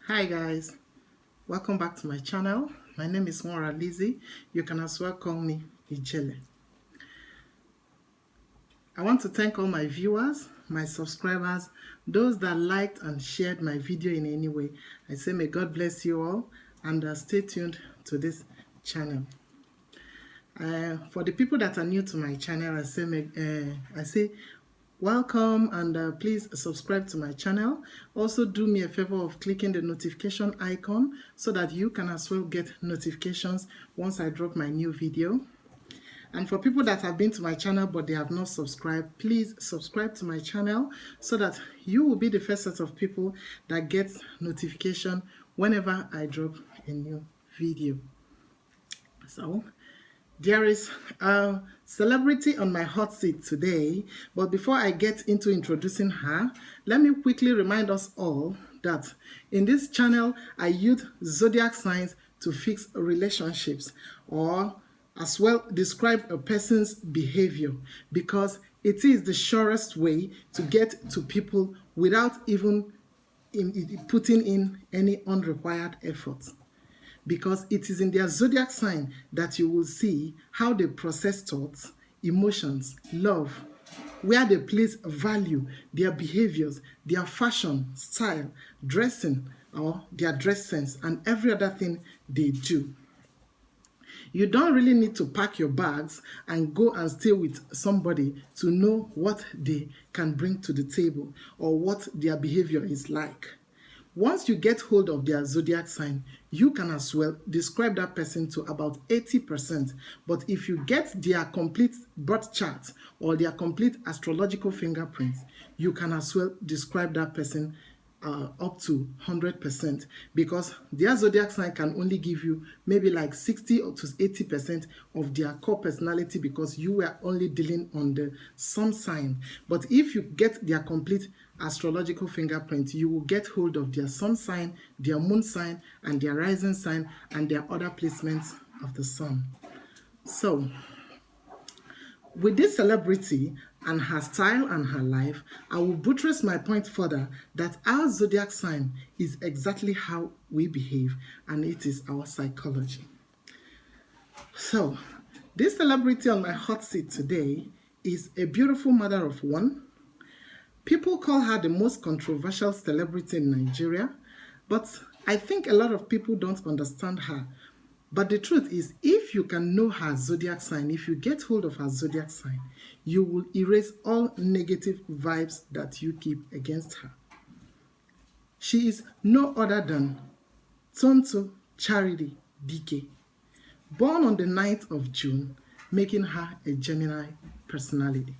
Hi guys, welcome back to my channel. My name is Mora Lizzie. You can as well call me Ijele. I want to thank all my viewers, my subscribers, those that liked and shared my video in any way. I say may God bless you all and stay tuned to this channel. For the people that are new to my channel, I say welcome and please subscribe to my channel. Also do me a favor of clicking the notification icon so that you can as well get notifications once I drop my new video. And for people that have been to my channel but they have not subscribed, please subscribe to my channel so that you will be the first set of people that gets notification whenever I drop a new video. So there is a celebrity on my hot seat today, but before I get into introducing her, let me quickly remind us all that in this channel, I use zodiac signs to fix relationships or as well describe a person's behavior because it is the surest way to get to people without even putting in any unrequired effort. Because it is in their zodiac sign that you will see how they process thoughts, emotions, love, where they place value, their behaviors, their fashion, style, dressing, or their dress sense, and every other thing they do. You don't really need to pack your bags and go and stay with somebody to know what they can bring to the table or what their behavior is like. Once you get hold of their zodiac sign, you can as well describe that person to about 80%. But if you get their complete birth chart or their complete astrological fingerprints, you can as well describe that person up to 100% because their zodiac sign can only give you maybe like 60 or to 80% of their core personality because you were only dealing on the sun sign. But if you get their complete astrological fingerprint, you will get hold of their sun sign, their moon sign, and their rising sign, and their other placements of the sun. So with this celebrity and her style and her life, I will buttress my point further that our zodiac sign is exactly how we behave and it is our psychology. So, this celebrity on my hot seat today is a beautiful mother of one. People call her the most controversial celebrity in Nigeria, but I think a lot of people don't understand her. But the truth is, if you can know her zodiac sign, if you get hold of her zodiac sign, you will erase all negative vibes that you keep against her. She is no other than Tonto Charity Dikeh, born on the 9th of June, making her a Gemini personality.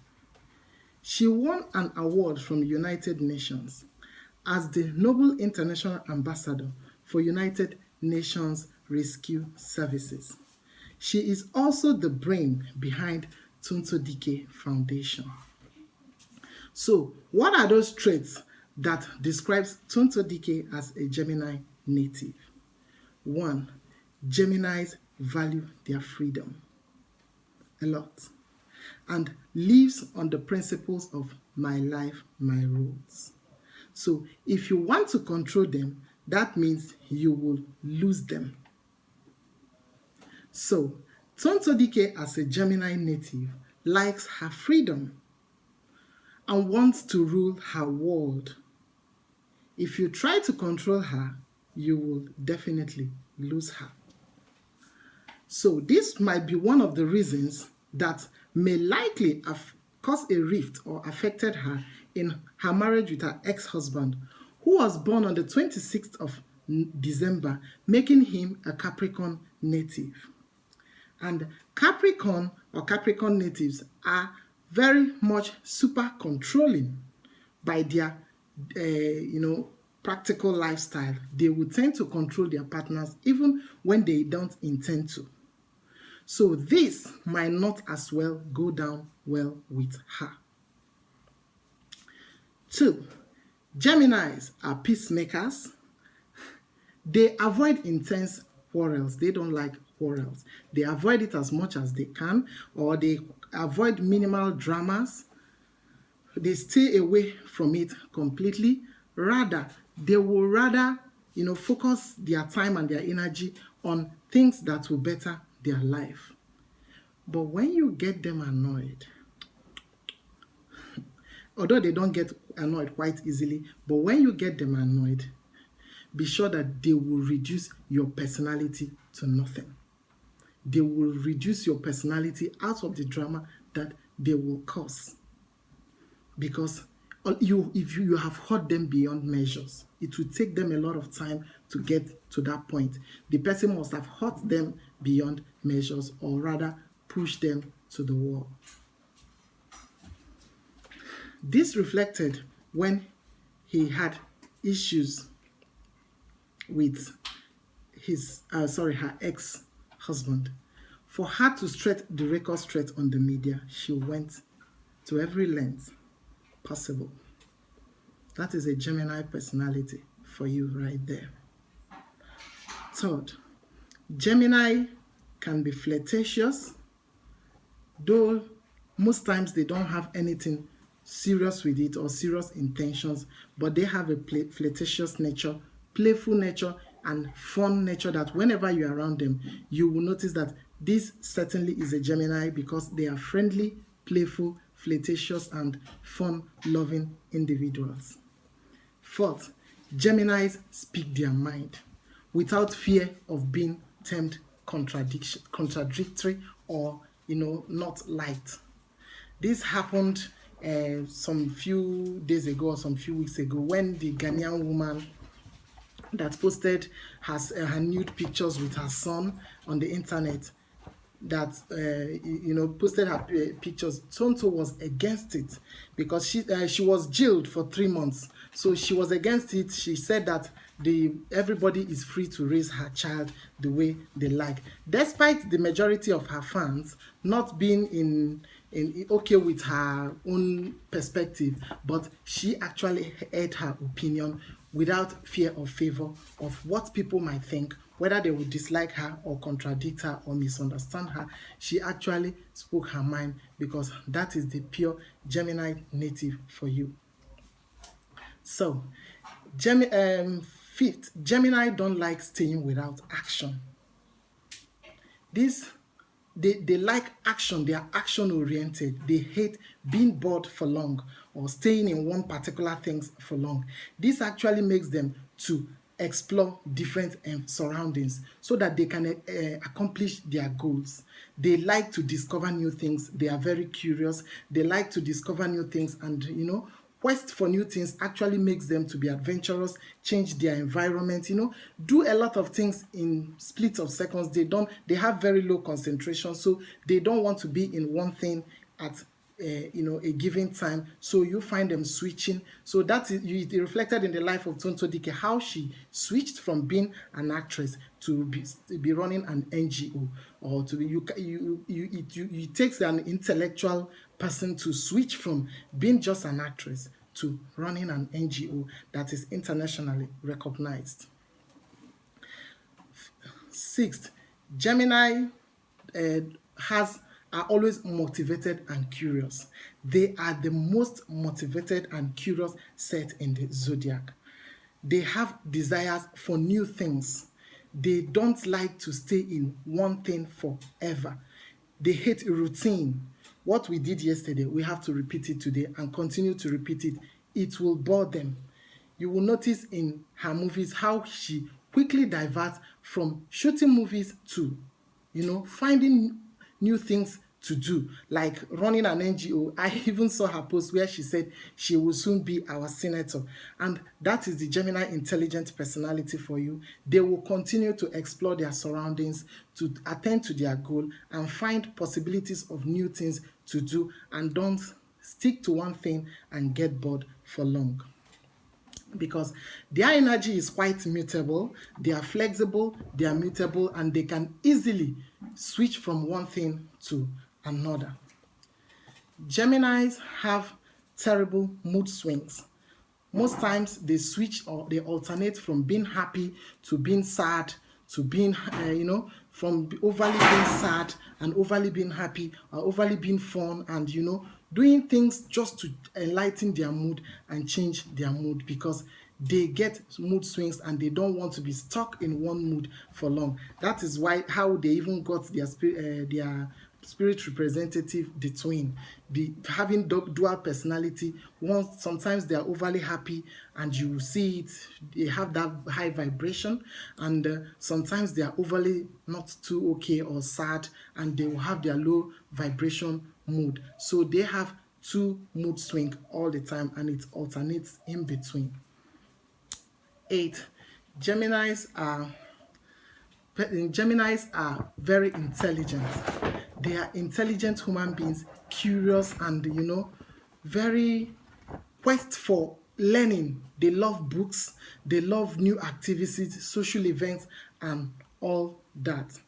She won an award from the United Nations as the Noble International Ambassador for United Nations Rescue Services. She is also the brain behind Tonto Dikeh Foundation. So, what are those traits that describes Tonto Dikeh as a Gemini native? 1. Geminis value their freedom a lot and lives on the principles of my life, my rules. So if you want to control them, that means you will lose them. So Tonto Dikeh as a Gemini native likes her freedom and wants to rule her world. If you try to control her, you will definitely lose her. So this might be one of the reasons that may likely have caused a rift or affected her in her marriage with her ex-husband, who was born on the 26th of December, making him a Capricorn native. And Capricorn or Capricorn natives are very much super controlling by their, practical lifestyle. They will tend to control their partners even when they don't intend to. So this might not as well go down well with her. 2. Geminis are peacemakers. They avoid intense quarrels. They don't like quarrels. They avoid it as much as they can, or they avoid minimal dramas. They stay away from it completely. Rather, they will focus their time and their energy on things that will better their life. But when you get them annoyed, although they don't get annoyed quite easily, but when you get them annoyed, be sure that they will reduce your personality to nothing. They will reduce your personality out of the drama that they will cause. Because if you have hurt them beyond measures, it will take them a lot of time to get to that point. The person must have hurt them beyond measures, or rather push them to the wall. This reflected when he had issues with her ex-husband. For her to straight the record straight on the media, she went to every length possible. That is a Gemini personality for you right there. Third, Gemini can be flirtatious, though most times they don't have anything serious with it or serious intentions, but they have a flirtatious nature, playful nature, and fun nature that whenever you're around them, you will notice that this certainly is a Gemini, because they are friendly, playful, flirtatious, and fun-loving individuals. Fourth, Geminis speak their mind without fear of being termed contradictory or not liked. This happened some few days ago or some few weeks ago, when the Ghanaian woman that posted her nude pictures with her son on the internet, that posted her pictures, Tonto was against it, because she was jailed for 3 months. So she was against it. She said that everybody is free to raise her child the way they like, despite the majority of her fans not being in okay with her own perspective. But she actually aired her opinion without fear or favor of what people might think, whether they would dislike her or contradict her or misunderstand her. She actually spoke her mind, because that is the Gemini native for you. So, fifth, Gemini don't like staying without action. They like action. They are action oriented. They hate being bored for long or staying in one particular thing for long. This actually makes them to explore different surroundings so that they can accomplish their goals. They like to discover new things. They are very curious. They like to discover new things, and quest for new things actually makes them to be adventurous, change their environment, do a lot of things in splits of seconds. They have very low concentration, so they don't want to be in one thing at a given time. So you find them switching. So that is reflected in the life of Tonto Dikeh, how she switched from being an actress to be running an NGO, or to be it takes an intellectual person to switch from being just an actress to running an NGO that is internationally recognized. Sixth, Gemini are always motivated and curious. They are the most motivated and curious set in the zodiac. They have desires for new things. They don't like to stay in one thing forever. They hate routine. What we did yesterday, we have to repeat it today and continue to repeat it. It will bore them. You will notice in her movies how she quickly diverts from shooting movies to, finding new things to do, like running an NGO. I even saw her post where she said she will soon be our senator. And that is the Gemini intelligent personality for you. They will continue to explore their surroundings, to attend to their goal, and find possibilities of new things to do, and don't stick to one thing and get bored for long. Because their energy is quite mutable, they are flexible, they are mutable, and they can easily switch from one thing to another. Geminis have terrible mood swings. Most times they switch, or they alternate from being happy to being sad, to being, from overly being sad and overly being happy, or overly being fun, and, doing things just to enlighten their mood and change their mood, because they get mood swings and they don't want to be stuck in one mood for long. That is why how they even got their spirit representative, the twin, the having dual personality. Once sometimes they are overly happy and you see it, they have that high vibration, and sometimes they are overly not too okay or sad, and they will have their low vibration mood. So they have two mood swing all the time, and it alternates in between. 8. Geminis are Geminis are very intelligent. They are intelligent human beings, curious and very quest for learning. They love books, they love new activities, social events, and all that.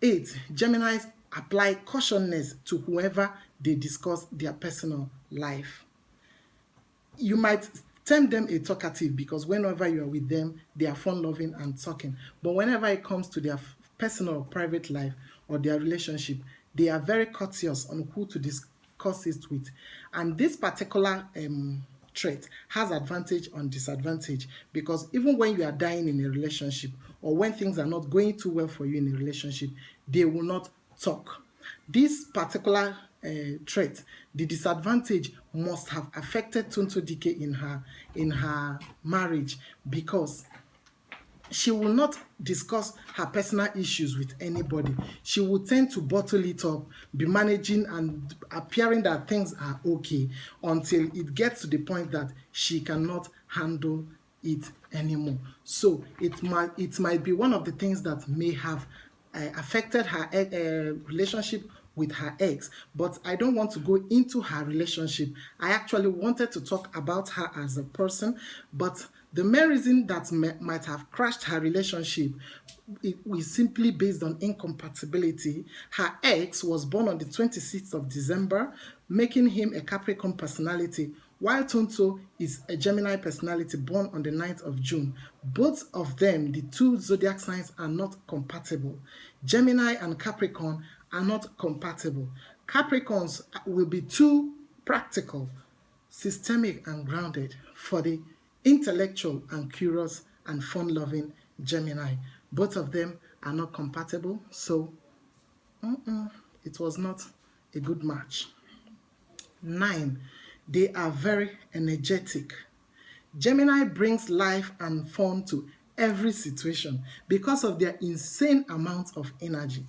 8. Geminis apply cautiousness to whoever they discuss their personal life. You might term them a talkative because whenever you are with them, they are fun loving and talking. But whenever it comes to their personal or private life or their relationship, they are very courteous on who to discuss it with. And this particular trait has advantage on disadvantage, because even when you are dying in a relationship or when things are not going too well for you in a relationship, they will not talk. This particular trait, the disadvantage must have affected Tonto Dikeh in her marriage, because she will not discuss her personal issues with anybody. She will tend to bottle it up, be managing and appearing that things are okay, until it gets to the point that she cannot handle it anymore. So it might be one of the things that may have affected her relationship with her ex, but I don't want to go into her relationship. I actually wanted to talk about her as a person, but the main reason that might have crashed her relationship is simply based on incompatibility. Her ex was born on the 26th of December, making him a Capricorn personality, while Tonto is a Gemini personality born on the 9th of June. Both of them, the two zodiac signs, are not compatible. Gemini and Capricorn are not compatible. Capricorns will be too practical, systemic, and grounded for the intellectual and curious and fun-loving Gemini. Both of them are not compatible, so it was not a good match. 9. They are very energetic. Gemini brings life and fun to every situation because of their insane amount of energy.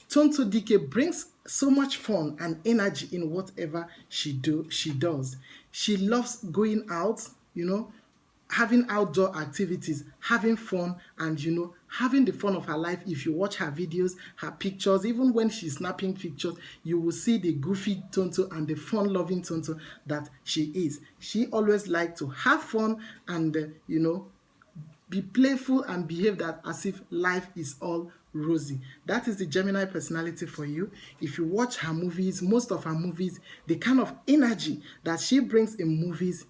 Tonto Dikeh brings so much fun and energy in whatever she does. She loves going out, having outdoor activities, having fun, and having the fun of her life. If you watch her videos, her pictures, even when she's snapping pictures, you will see the goofy Tonto and the fun-loving Tonto that she is. She always likes to have fun and be playful and behave that as if life is all rosy. That is the Gemini personality for you. If you watch her movies, most of her movies, the kind of energy that she brings in movies,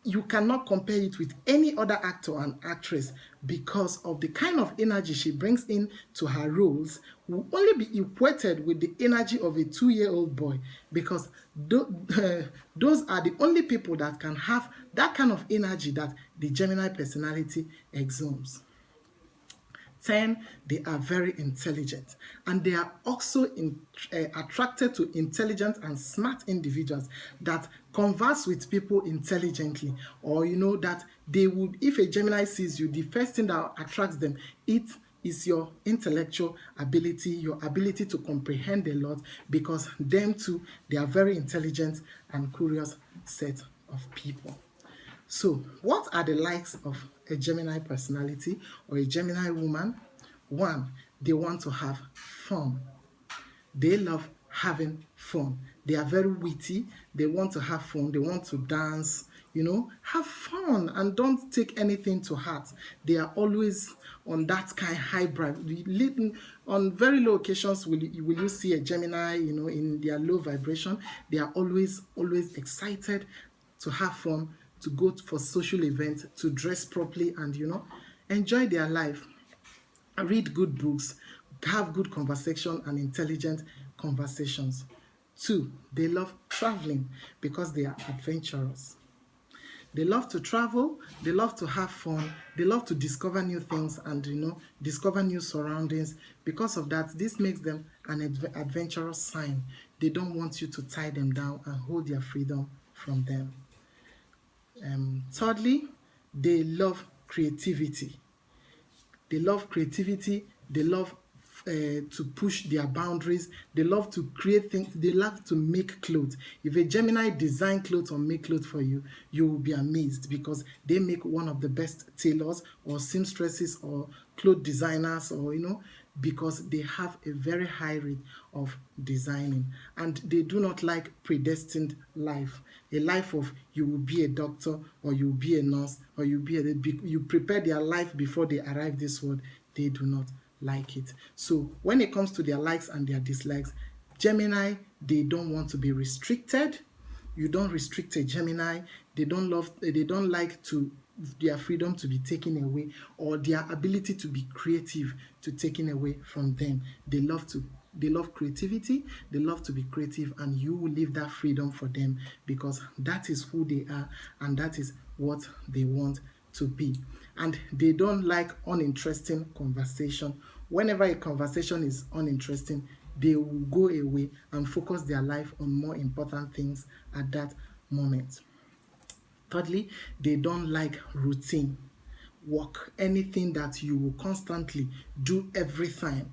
you cannot compare it with any other actor and actress, because of the kind of energy she brings in to her roles will only be equated with the energy of a 2-year-old boy, because those are the only people that can have that kind of energy that the Gemini personality exudes. 10. They are very intelligent, and they are also attracted to intelligent and smart individuals that converse with people intelligently, or that they would, if a Gemini sees you, the first thing that attracts them, it is your intellectual ability, your ability to comprehend a lot, because them too, they are very intelligent and curious set of people. So, what are the likes of a Gemini personality or a Gemini woman? 1. They want to have fun. They love having fun. They are very witty. They want to have fun. They want to dance, have fun and don't take anything to heart. They are always on that kind of highbrow. On very low occasions, will you see a Gemini, in their low vibration? They are always excited to have fun, to go for social events, to dress properly, and enjoy their life. Read good books, have good conversation and intelligent conversations. 2. They love traveling because they are adventurous. They love to travel, they love to have fun, they love to discover new things and, discover new surroundings. Because of that, this makes them an adventurous sign. They don't want you to tie them down and hold their freedom from them. Thirdly, they love creativity. They love creativity. They love to push their boundaries. They love to create things. They love to make clothes. If a Gemini design clothes or make clothes for you, you will be amazed because they make one of the best tailors or seamstresses or clothes designers, or because they have a very high rate of designing, and they do not like predestined life, a life of you will be a doctor or you will be a nurse or you prepare their life before they arrive this world. They do not like it. So when it comes to their likes and their dislikes, Gemini, they don't want to be restricted. You don't restrict a Gemini. They don't like to their freedom to be taken away, or their ability to be creative to taken away from them. They love creativity, they love to be creative, and you will leave that freedom for them because that is who they are and that is what they want to be. And they don't like uninteresting conversation. Whenever a conversation is uninteresting, they will go away and focus their life on more important things at that moment. Thirdly, they don't like routine work, anything that you will constantly do every time,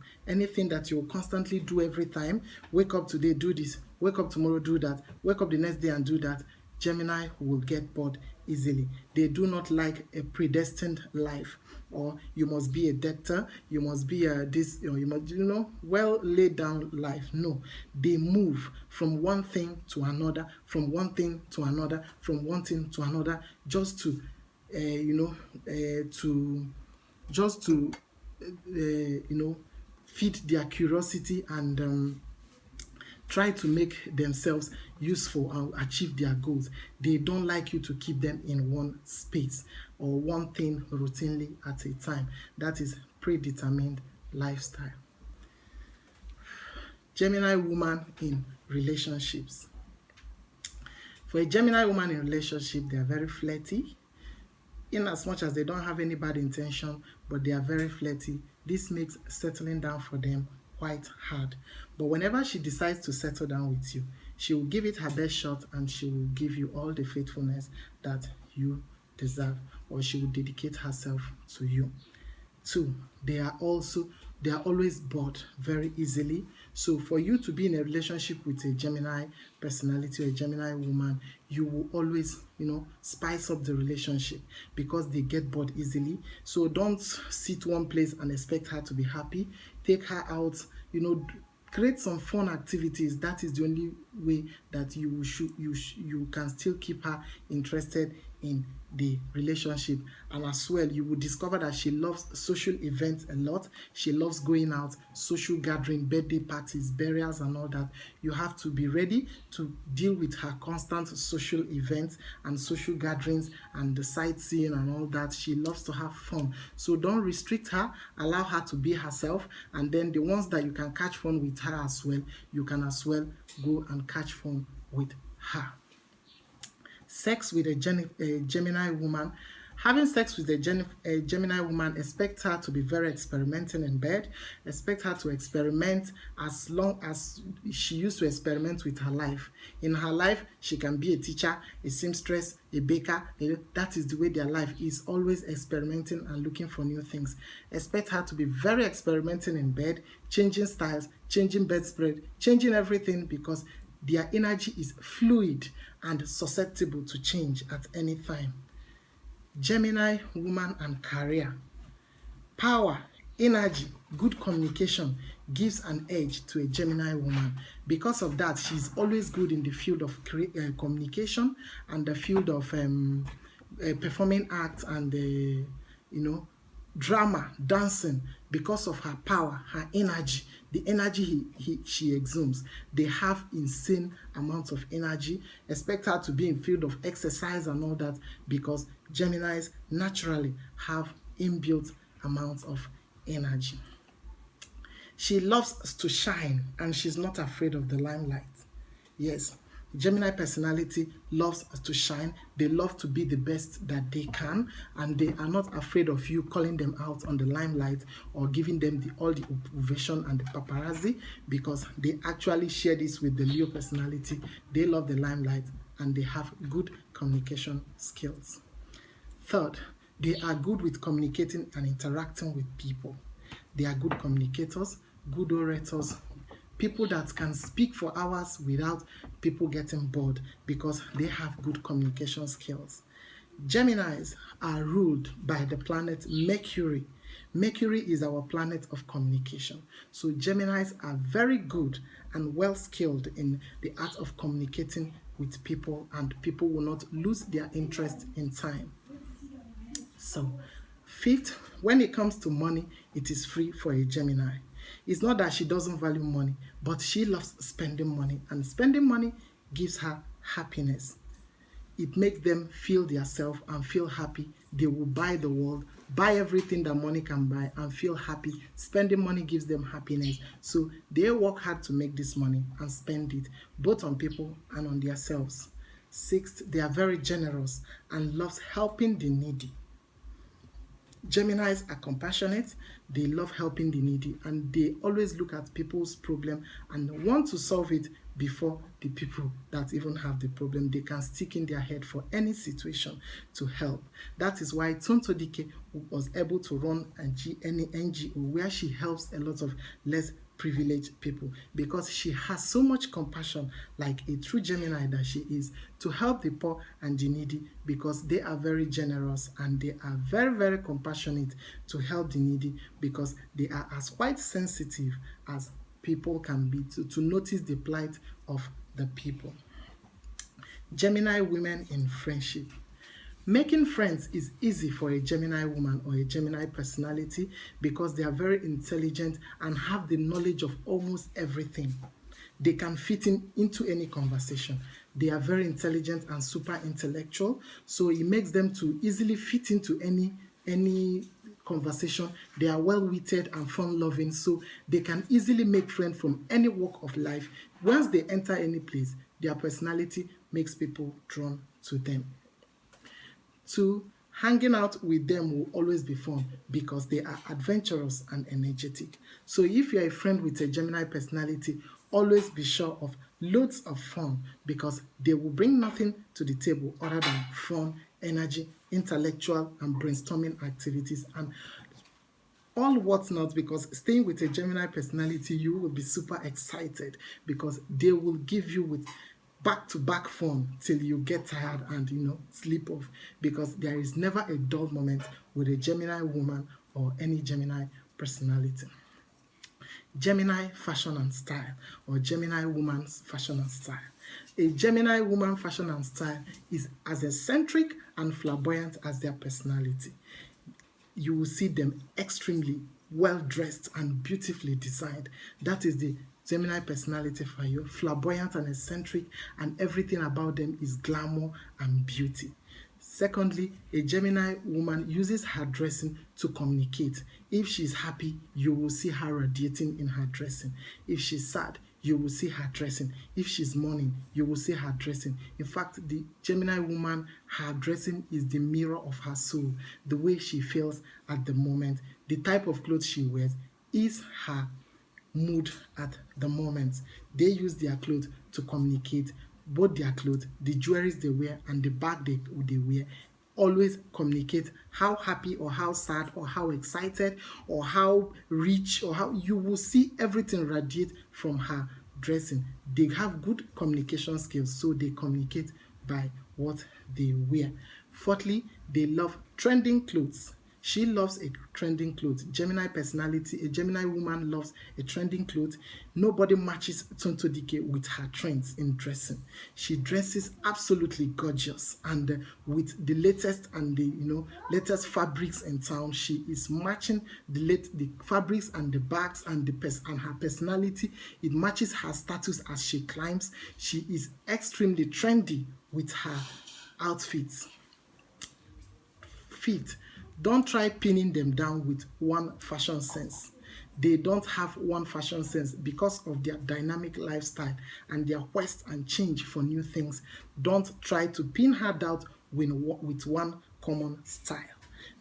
wake up today, do this, wake up tomorrow, do that, wake up the next day and do that. Gemini will get bored easily. They do not like a predestined life, or you must be a doctor, you must be this, or you must, well laid down life. No, they move from one thing to another, from one thing to another, from one thing to another, just to feed their curiosity and try to make themselves useful and achieve their goals. They don't like you to keep them in one space or one thing routinely at a time. That is predetermined lifestyle. Gemini woman in relationships. For a Gemini woman in relationship, they are very flirty. In as much as they don't have any bad intention, but they are very flirty. This makes settling down for them quite hard. But whenever she decides to settle down with you, she will give it her best shot and she will give you all the faithfulness that you deserve, or she will dedicate herself to you. 2, they are always bored very easily. So for you to be in a relationship with a Gemini personality or a Gemini woman, you will always, spice up the relationship because they get bored easily. So don't sit one place and expect her to be happy. Take her out, create some fun activities. That is the only way that you can still keep her interested in the relationship. And as well, you will discover that she loves social events a lot. She loves going out, social gathering, birthday parties, burials and all that. You have to be ready to deal with her constant social events and social gatherings and the sightseeing and all that. She loves to have fun. So don't restrict her, allow her to be herself, and then the ones that you can catch fun with her as well, you can as well go and catch fun with her. Sex with a Gemini woman. Having sex with a Gemini woman, expect her to be very experimental in bed. Expect her to experiment as long as she used to experiment with her life. In her life, she can be a teacher, a seamstress, a baker. That is the way their life is, always experimenting and looking for new things. Expect her to be very experimental in bed, changing styles, changing bedspread, changing everything, because their energy is fluid and susceptible to change at any time. Gemini woman and career. Power, energy, good communication gives an edge to a Gemini woman. Because of that, she's always good in the field of communication and the field of performing arts and drama, dancing. Because of her power, her energy, the energy she exudes. They have insane amounts of energy. Expect her to be in field of exercise and all that, because Geminis naturally have inbuilt amounts of energy. She loves to shine and she's not afraid of the limelight. Yes, Gemini personality loves to shine. They love to be the best that they can, and they are not afraid of you calling them out on the limelight or giving them all the ovation and the paparazzi, because they actually share this with the Leo personality. They love the limelight and they have good communication skills. Third, they are good with communicating and interacting with people. They are good communicators, good orators, people that can speak for hours without people getting bored because they have good communication skills. Geminis are ruled by the planet Mercury. Mercury is our planet of communication. So Geminis are very good and well skilled in the art of communicating with people, and people will not lose their interest in time. So, fifth, when it comes to money, it is free for a Gemini. It's not that she doesn't value money, but she loves spending money, and spending money gives her happiness. It makes them feel themselves and feel happy. They will buy the world, buy everything that money can buy, and feel happy. Spending money gives them happiness. So they work hard to make this money and spend it, both on people and on themselves. Sixth, they are very generous and loves helping the needy. Geminis are compassionate, they love helping the needy, and they always look at people's problem and want to solve it before the people that even have the problem. They can stick in their head for any situation to help. That is why Tonto Dikeh was able to run any NGO where she helps a lot of less privileged people, because she has so much compassion, like a true Gemini that she is, to help the poor and the needy, because they are very generous and they are very, very compassionate to help the needy, because they are as quite sensitive as people can be to notice the plight of the people. Gemini women in friendship. Making friends is easy for a Gemini woman or a Gemini personality because they are very intelligent and have the knowledge of almost everything. They can fit into any conversation. They are very intelligent and super intellectual, so it makes them to easily fit into any conversation. They are well-witted and fun-loving, so they can easily make friends from any walk of life. Once they enter any place, their personality makes people drawn to them. 2, hanging out with them will always be fun because they are adventurous and energetic. So if you're a friend with a Gemini personality, always be sure of loads of fun, because they will bring nothing to the table other than fun, energy, intellectual and brainstorming activities, and all what's not, because staying with a Gemini personality, you will be super excited because they will give you with back-to-back fun till you get tired and sleep off, because there is never a dull moment with a Gemini woman or any Gemini personality. Gemini fashion and style, or Gemini woman's fashion and style. A Gemini woman fashion and style is as eccentric and flamboyant as their personality. You will see them extremely well dressed and beautifully designed. That is the Gemini personality for you. Flamboyant and eccentric, and everything about them is glamour and beauty. Secondly, a Gemini woman uses her dressing to communicate. If she's happy, you will see her radiating in her dressing. If she's sad, you will see her dressing. If she's mourning, you will see her dressing. In fact, the Gemini woman, her dressing is the mirror of her soul. The way she feels at the moment, the type of clothes she wears is her mood at the moment. They use their clothes to communicate. Both their clothes, the jewelries they wear, and the bag they wear always communicate how happy or how sad or how excited or how rich, or how you will see everything radiate from her dressing. They have good communication skills, so they communicate by what they wear. Fourthly, they love trending clothes. She loves a trending clothes. Gemini personality, a Gemini woman loves a trending clothes. Nobody matches Tonto Dikeh with her trends in dressing. She dresses absolutely gorgeous, and with the latest and the latest fabrics in town. She is matching the fabrics and the bags and and her personality. It matches her status as she climbs. She is extremely trendy with her outfits. Fifth, don't try pinning them down with one fashion sense. they don't have one fashion sense because of their dynamic lifestyle and their quest and change for new things. Don't try to pin her down with one common style,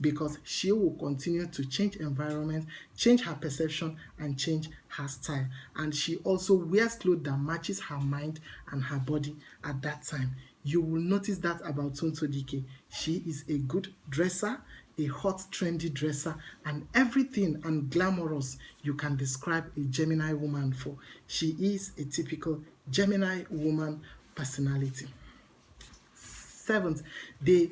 because she will continue to change environment, change her perception, and change her style. And she also wears clothes that matches her mind and her body at that time. You will notice that about Tonto Dikeh. She is a good dresser, a hot trendy dresser, and everything and glamorous you can describe a Gemini woman for. She is a typical Gemini woman personality. Seventh, they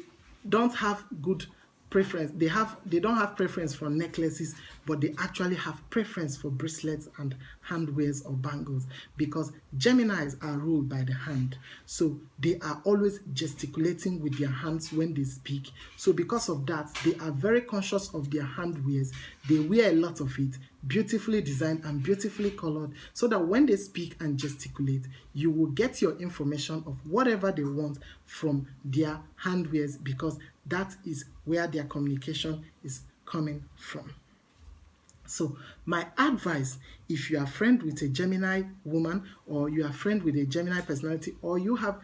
don't have good preference. They don't have preference for necklaces, but they actually have preference for bracelets and handwears or bangles, because Geminis are ruled by the hand. So they are always gesticulating with their hands when they speak. So because of that, they are very conscious of their handwears. They wear a lot of it, beautifully designed and beautifully colored, so that when they speak and gesticulate, you will get your information of whatever they want from their handwears, because that is where their communication is coming from. So my advice, if you are friend with a Gemini woman, or you are friend with a Gemini personality, or you have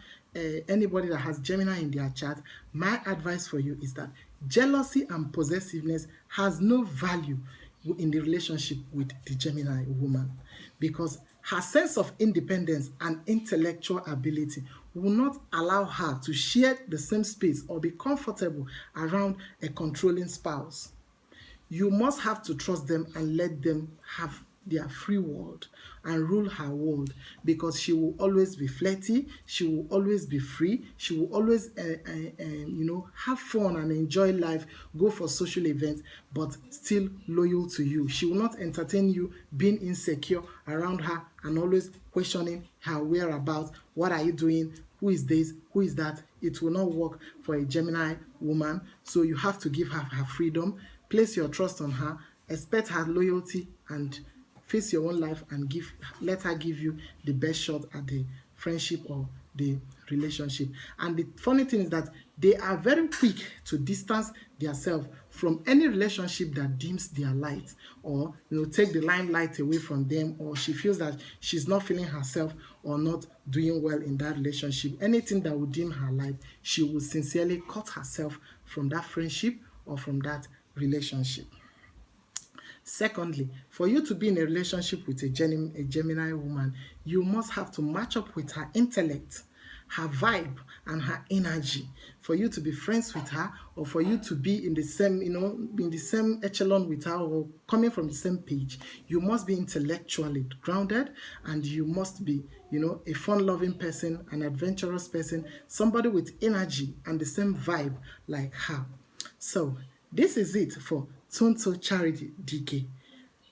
anybody that has Gemini in their chart, my advice for you is that jealousy and possessiveness has no value in the relationship with the Gemini woman, because her sense of independence and intellectual ability will not allow her to share the same space or be comfortable around a controlling spouse. You must have to trust them and let them have their free world and rule her world, because she will always be flirty, she will always be free, she will always have fun and enjoy life, go for social events, but still loyal to you. She will not entertain you being insecure around her and always questioning her whereabouts. What are you doing? Who is this? Who is that? It will not work for a Gemini woman. So you have to give her her freedom, place your trust on her, expect her loyalty, and face your own life and let her give you the best shot at the friendship or the relationship. And the funny thing is that they are very quick to distance themselves from any relationship that dims their light, or take the limelight away from them, or she feels that she's not feeling herself or not doing well in that relationship. Anything that would dim her light, she will sincerely cut herself from that friendship or from that relationship. Secondly, for you to be in a relationship with a Gemini woman, you must have to match up with her intellect, her vibe, and her energy. For you to be friends with her, or for you to be in the same, in the same echelon with her, or coming from the same page, you must be intellectually grounded, and you must be, a fun-loving person, an adventurous person, somebody with energy and the same vibe like her. So this is it for Tonto Charity Dikeh.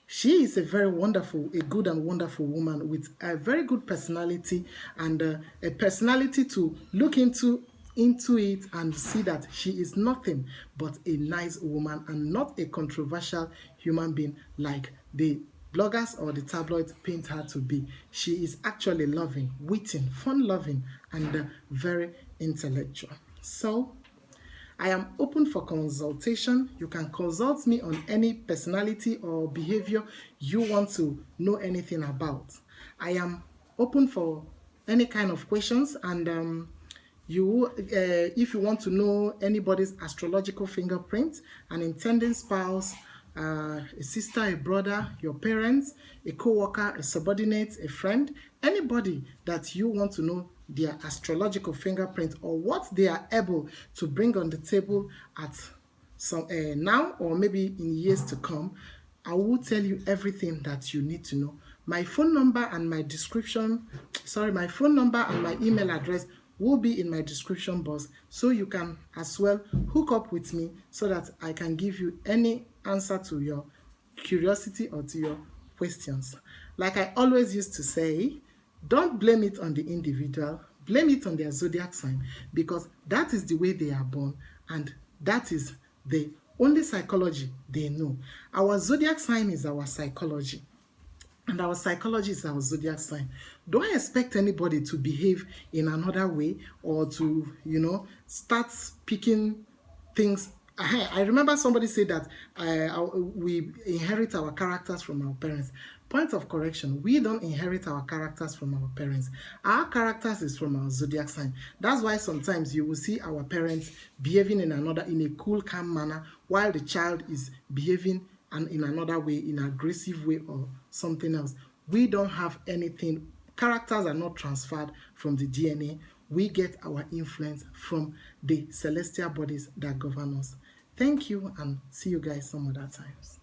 She is a very wonderful, a good and wonderful woman with a very good personality, and a personality to look into it and see that she is nothing but a nice woman and not a controversial human being like the bloggers or the tabloids paint her to be. She is actually loving, witty, fun-loving, and very intellectual. So I am open for consultation. You can consult me on any personality or behavior you want to know anything about. I am open for any kind of questions, and if you want to know anybody's astrological fingerprint, an intending spouse, a sister, a brother, your parents, a co-worker, a subordinate, a friend, anybody that you want to know their astrological fingerprint or what they are able to bring on the table at some now or maybe in years to come, I will tell you everything that you need to know. My phone number and my email address will be in my description box, so you can as well hook up with me so that I can give you any answer to your curiosity or to your questions. Like I always used to say, don't blame it on the individual, blame it on their zodiac sign, because that is the way they are born, and that is the only psychology they know. Our zodiac sign is our psychology, and our psychology is our zodiac sign. Do I expect anybody to behave in another way, or to, start picking things I remember somebody said that we inherit our characters from our parents. Point of correction, we don't inherit our characters from our parents. Our characters is from our zodiac sign. That's why sometimes you will see our parents behaving in a cool, calm manner, while the child is behaving in another way, in an aggressive way or something else. We don't have anything. Characters are not transferred from the DNA. We get our influence from the celestial bodies that govern us. Thank you, and see you guys some other times.